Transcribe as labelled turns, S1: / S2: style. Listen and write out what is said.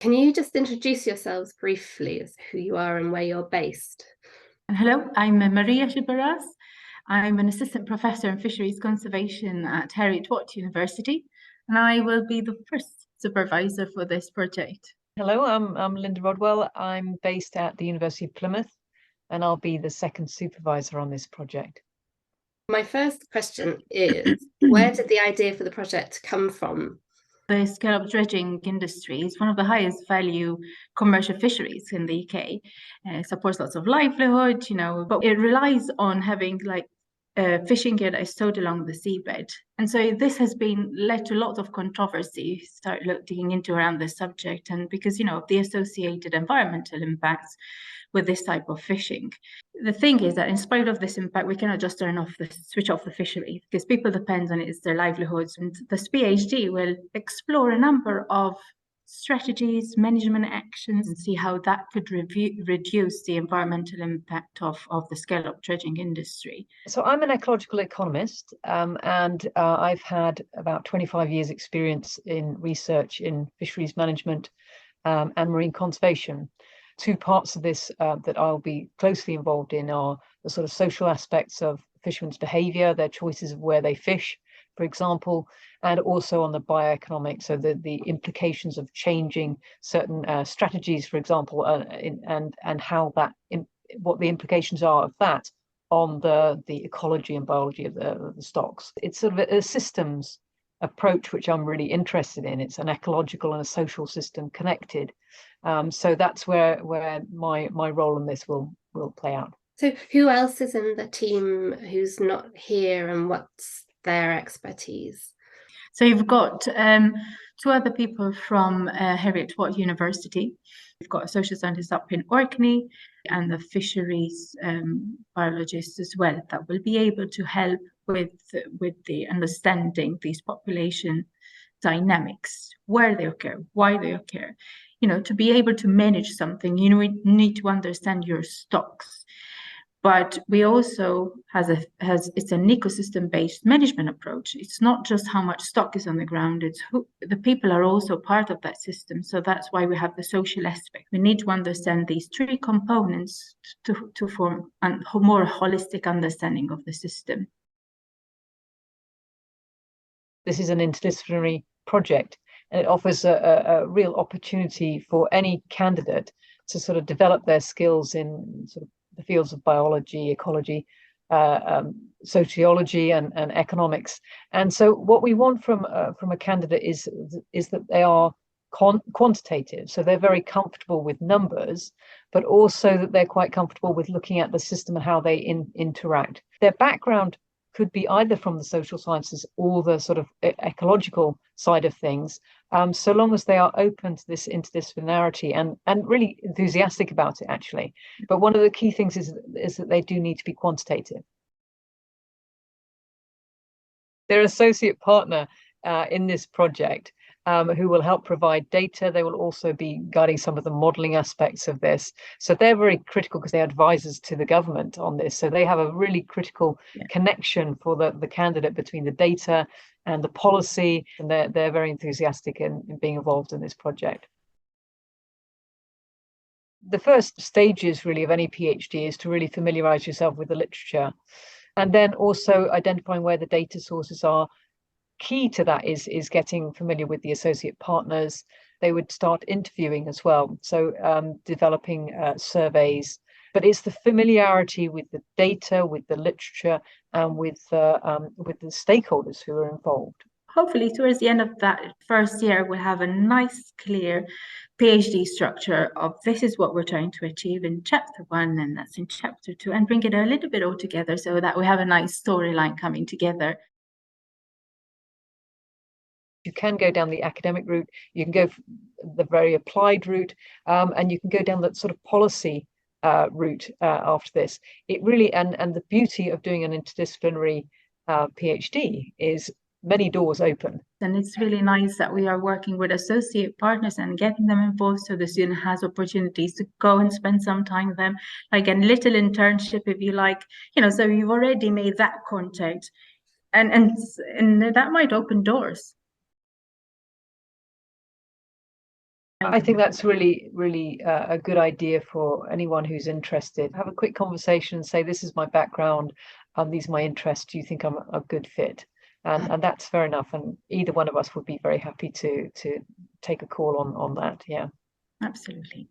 S1: Can you just introduce yourselves briefly as who you are and where you're based?
S2: Hello, I'm Marija Sciberras. I'm an assistant professor in fisheries conservation at Heriot-Watt University, and I will be the first supervisor for this project.
S3: Hello, I'm Lynda Rodwell. I'm based at the University of Plymouth, and I'll be the second supervisor on this project.
S1: My first question is, where did the idea for the project come from?
S2: The scallop dredging industry is one of the highest value commercial fisheries in the UK. It supports lots of livelihood, but it relies on having fishing gear that is towed along the seabed. And so this has led to a lot of controversy, start digging into around this subject, and because, of the associated environmental impacts with this type of fishing. The thing is that in spite of this impact, we cannot just switch off the fishery, because people depend on it, it's their livelihoods. And this PhD will explore a number of strategies, management actions, and see how that could reduce the environmental impact of the scallop dredging industry.
S3: So I'm an ecological economist, and I've had about 25 years experience in research in fisheries management and marine conservation. Two parts of this that I'll be closely involved in are the sort of social aspects of fishermen's behavior, their choices of where they fish, for example, and also on the bioeconomics, so the implications of changing certain strategies, for example, and how what the implications are of that on the ecology and biology of the stocks. It's sort of a systems approach which I'm really interested in. It's an ecological and a social system connected. So that's where my role in this will play out.
S1: So who else is in the team who's not here, and what's their expertise?
S2: So you've got two other people from Heriot-Watt University. We've got a social scientist up in Orkney and the fisheries biologist as well, that will be able to help with the understanding these population dynamics, where they occur, why they occur. To be able to manage something, you need to understand your stocks. But we also it's an ecosystem-based management approach. It's not just how much stock is on the ground, it's the people are also part of that system. So that's why we have the social aspect. We need to understand these three components to form a more holistic understanding of the system.
S3: This is an interdisciplinary project, and it offers a real opportunity for any candidate to sort of develop their skills in sort of the fields of biology, ecology, sociology, and economics. And so what we want from a candidate is that they are quantitative, so they're very comfortable with numbers, but also that they're quite comfortable with looking at the system and how they interact. Their background could be either from the social sciences or the sort of ecological side of things, so long as they are open to this interdisciplinarity and really enthusiastic about it, actually. But one of the key things is that they do need to be quantitative. Their associate partner in this project, who will help provide data. They will also be guiding some of the modelling aspects of this. So they're very critical because they're advisors to the government on this. So they have a really critical connection for the candidate between the data and the policy, and they're very enthusiastic in being involved in this project. The first stages really of any PhD is to really familiarise yourself with the literature, and then also identifying where the data sources are. Key to that is getting familiar with the associate partners. They would start interviewing as well, so developing surveys. But it's the familiarity with the data, with the literature, and with the stakeholders who are involved.
S2: Hopefully, towards the end of that first year, we'll have a nice, clear PhD structure of this is what we're trying to achieve in chapter 1, and that's in chapter 2, and bring it a little bit all together so that we have a nice storyline coming together.
S3: You can go down the academic route, you can go the very applied route, and you can go down that sort of policy route after this. It really, and the beauty of doing an interdisciplinary PhD is many doors open.
S2: And it's really nice that we are working with associate partners and getting them involved, so the student has opportunities to go and spend some time with them, like a little internship, if you like, so you've already made that contact, and that might open doors.
S3: I think that's really a good idea for anyone who's interested. Have a quick conversation and say, this is my background, these are my interests. Do you think I'm a good fit? And that's fair enough. And either one of us would be very happy to take a call on that. Yeah.
S2: Absolutely.